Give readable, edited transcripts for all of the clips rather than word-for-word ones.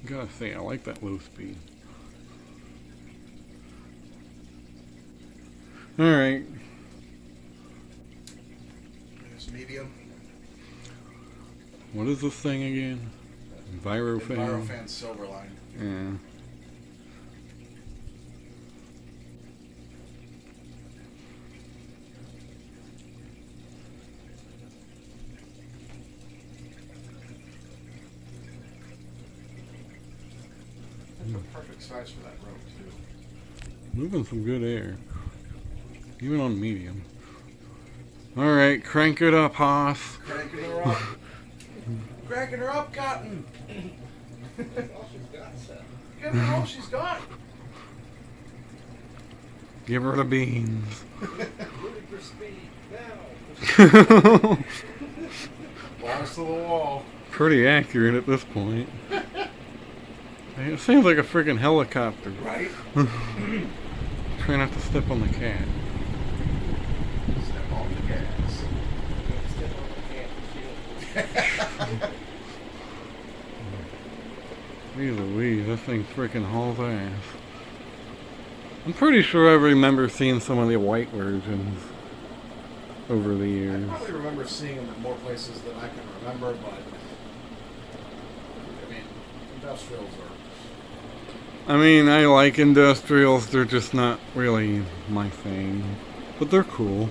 Gotta say, I like that low speed. Alright. It's medium. What is this thing again? EnviroFan? EnviroFan Silverline. Yeah. That's the perfect size for that rope, too. Moving some good air. Even on medium. Alright, crank it up, Haas. Cranking her up. Cranking her up, Cotton. Give her all she's got. Give her the beans. For speed now. Balls to the wall. Pretty accurate at this point. It seems like a freaking helicopter. Right? Try not to step on the cat. Step on the gas. Step on the cat. Jeez Louise, that thing freaking hauls ass. I'm pretty sure I remember seeing some of the white versions over the years. I probably remember seeing them in more places than I can remember, but I mean, industrials are. I mean, I like industrials, they're just not really my thing. But they're cool.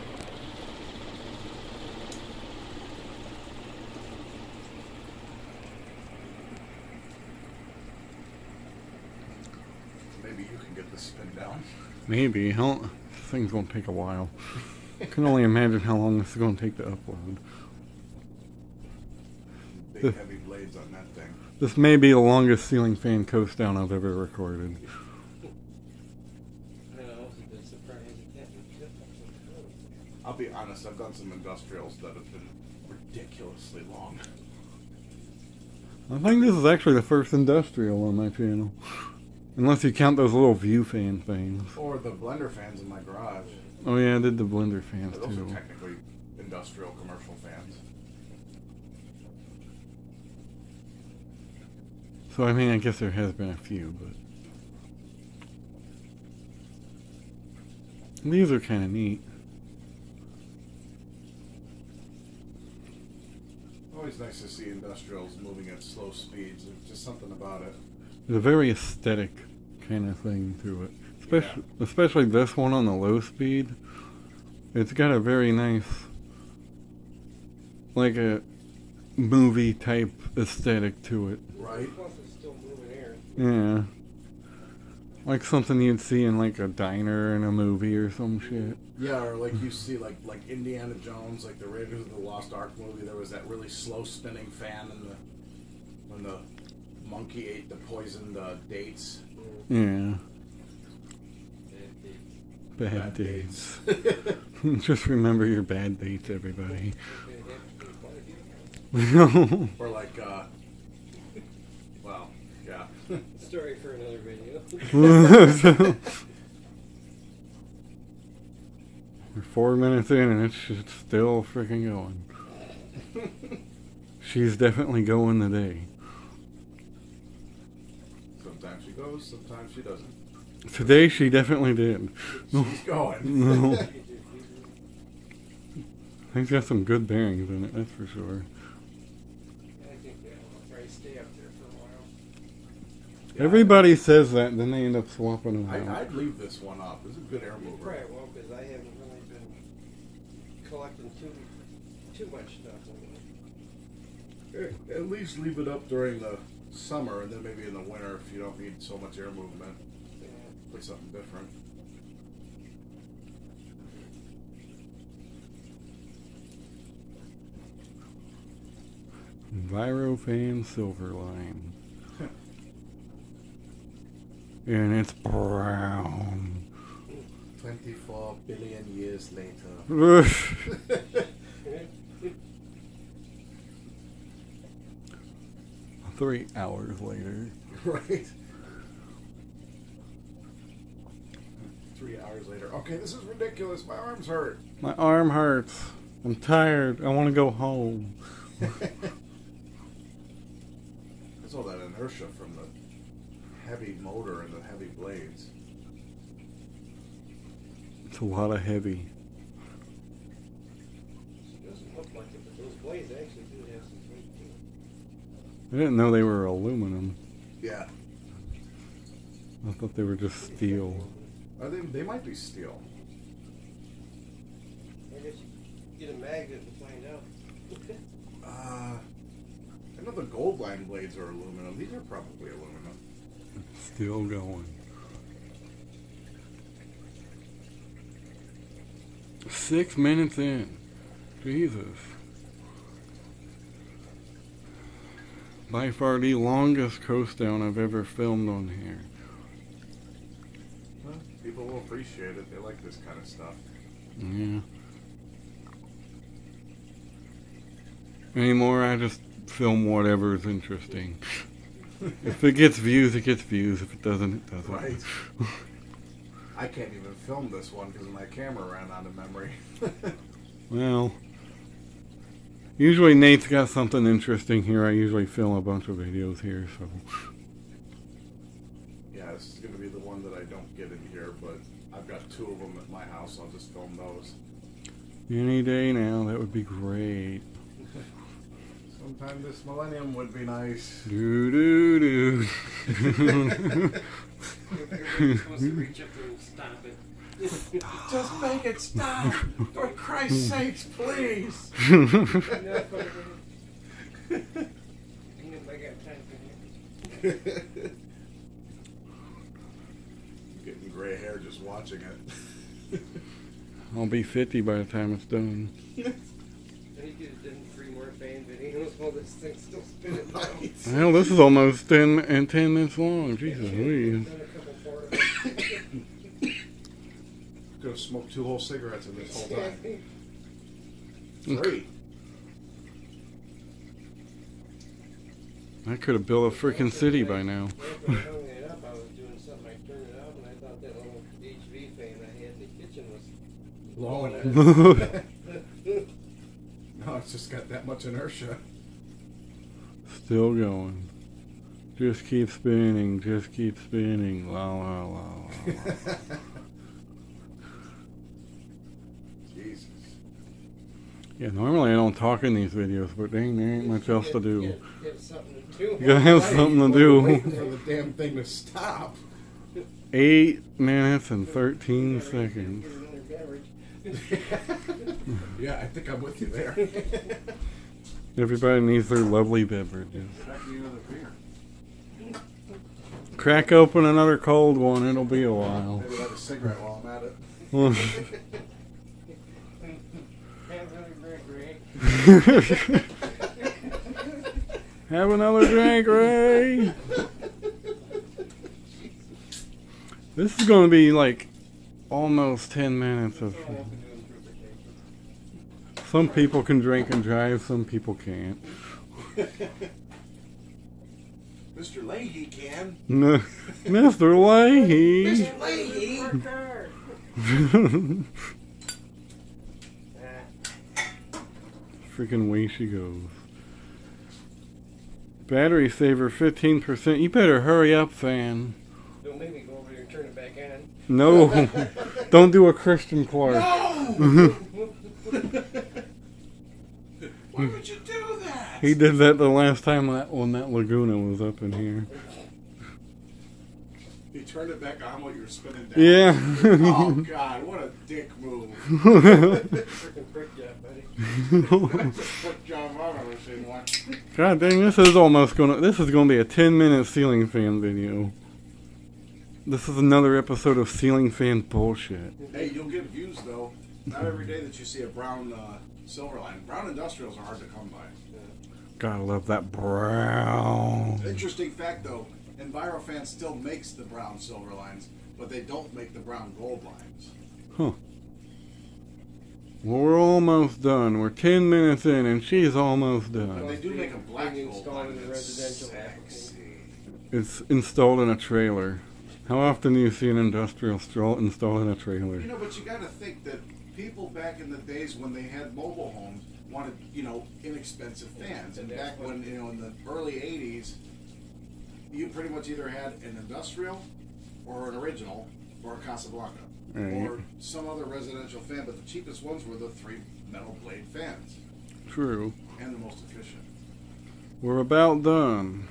Maybe you can get the spin down. Maybe. This thing's gonna take a while. I can only imagine how long this is gonna take to upload. Big heavy blades on that thing. This may be the longest ceiling fan coast down I've ever recorded. I'll be honest, I've done some industrials that have been ridiculously long. I think this is actually the first industrial on my channel. Unless you count those little view fan things. Or the blender fans in my garage. Oh yeah, I did the blender fans Those too. are technically industrial commercial fans. So I mean, I guess there has been a few, but these are kind of neat. Always nice to see industrials moving at slow speeds. There's just something about it. There's a very aesthetic kind of thing to it. Especially this one on the low speed. It's got a very nice, like a movie type aesthetic to it. Right? Plus it's still moving air. Yeah. Like something you'd see in like a diner in a movie or some shit. Yeah, or like you see like Indiana Jones, like the Raiders of the Lost Ark movie, there was that really slow spinning fan in the when the monkey ate the poisoned dates. Yeah. Bad Bad dates. Just remember your bad dates, everybody. Or like, well, yeah. Story for another video. We're 4 minutes in and it's still freaking going. She's definitely going today. Sometimes she goes, sometimes she doesn't. Today she definitely did. She's going. No. Thing's got some good bearings in it, that's for sure. I think I'll probably stay up there for a while. Everybody says that, and then they end up swapping them out. I'd leave this one up. This is a good air mover. Right, well, because I haven't really been collecting too much stuff. At least leave it up during the summer, and then maybe in the winter if you don't need so much air movement. Play something different. EnviroFan Silverline. And it's brown. 24 billion years later. 3 hours later. Right? 3 hours later. Okay, this is ridiculous. My arms hurt. My arm hurts. I'm tired. I want to go home. That's all that inertia from the heavy motor and the heavy blades. It's a lot of heavy. It doesn't look like it, but those blades actually do have some weight to them. I didn't know they were aluminum. Yeah. I thought they were just steel. Are they might be steel. I guess you get a magnet and find out. I know the gold line blades are aluminum. These are probably aluminum. Still going. 6 minutes in. Jesus. By far the longest coast down I've ever filmed on here. Well, people will appreciate it. They like this kind of stuff. Yeah. Anymore, I just film whatever's interesting. If it gets views, it gets views. If it doesn't, it doesn't. Right. I can't even film this one because my camera ran out of memory. Well, usually Nate's got something interesting here. I usually film a bunch of videos here, so. Yeah, this is going to be the one that I don't get in here, but I've got 2 of them at my house. I'll just film those. Any day now, that would be great. Sometime this millennium would be nice. Do do do. Everybody's supposed to reach up there and stop it. Just make it stop! For Christ's sakes, please! I got time for you. Getting gray hair just watching it. I'll be 50 by the time it's done. Then you could have done 3 more fan videos while this thing's still spinning down. Well, this is almost 10 minutes long. Jesus, Louise. Done a couple more. Could have smoked 2 whole cigarettes in this whole time. 3. I could have built a freaking city by now. When I hung it up, I was doing something. I turned it out, and I thought that little HV fan I had in the kitchen was Blowing it. No, it's just got that much inertia. Still going. Just keep spinning, just keep spinning. La la la la. Jesus. Yeah, normally I don't talk in these videos, but dang, there ain't much else to do. You have something to do. You gotta have something to do. Waiting for the damn thing to stop. 8 minutes and 13 seconds. Yeah, I think I'm with you there. Everybody needs their lovely beverages. Crack me another beer. Crack open another cold one, it'll be a while. Maybe light a cigarette while I'm at it. Have another drink, Ray. This is going to be like almost 10 minutes of. Some people can drink and drive, some people can't. Mr. Leahy can. Mr. Leahy. Mr. Leahy. Freaking way she goes. Battery saver 15%. You better hurry up, fan. Don't make me go over there and turn it back on. No. Don't do a Christian Clark. No! Why would you do that? He did that the last time when that Laguna was up in here. He turned it back on while you were spinning down. Yeah. Oh God, what a dick move. Freaking prick job, buddy. That's the first job I've ever seen one. God dang, this is gonna be a 10-minute ceiling fan video. This is another episode of ceiling fan bullshit. Hey, you'll get views though. Not every day that you see a brown Silverline. Brown industrials are hard to come by. Gotta love that brown. Interesting fact though, EnviroFan still makes the brown Silverlines, but they don't make the brown gold lines. Huh. Well, we're almost done. We're 10 minutes in and she's almost But done. they do make a black Being gold installed line in the that's residential sexy. It's installed in a trailer. How often do you see an industrial installed in a trailer? You know, but you got to think that people back in the days when they had mobile homes wanted, you know, inexpensive fans. And back when, you know, in the early 80s, you pretty much either had an industrial, or an original, or a Casablanca, Right. or some other residential fan. But the cheapest ones were the 3 metal blade fans, True. and the most efficient. We're about done.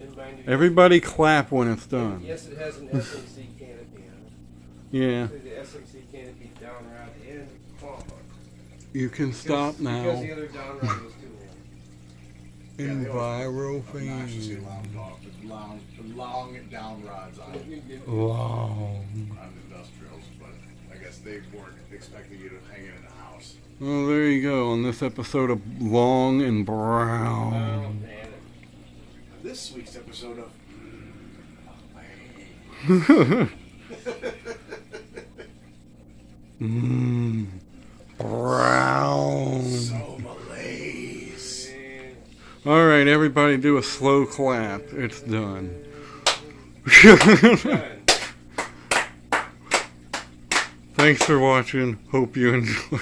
And mind you, Everybody clap when it's done. yes, it has an SMC canopy on it. Yeah. So the SMC canopy down rod and claw hook. You can stop now. Because the other down rod was too long. Obnoxiously EnviroFan. long down rods on Wow. industrials, but I guess they weren't expecting you to hang it in the house. Well, there you go on this episode of Long and Oh, Brown. man. This week's episode of Brown. So malaise. All right, everybody do a slow clap. It's done. Done. Thanks for watching. Hope you enjoyed.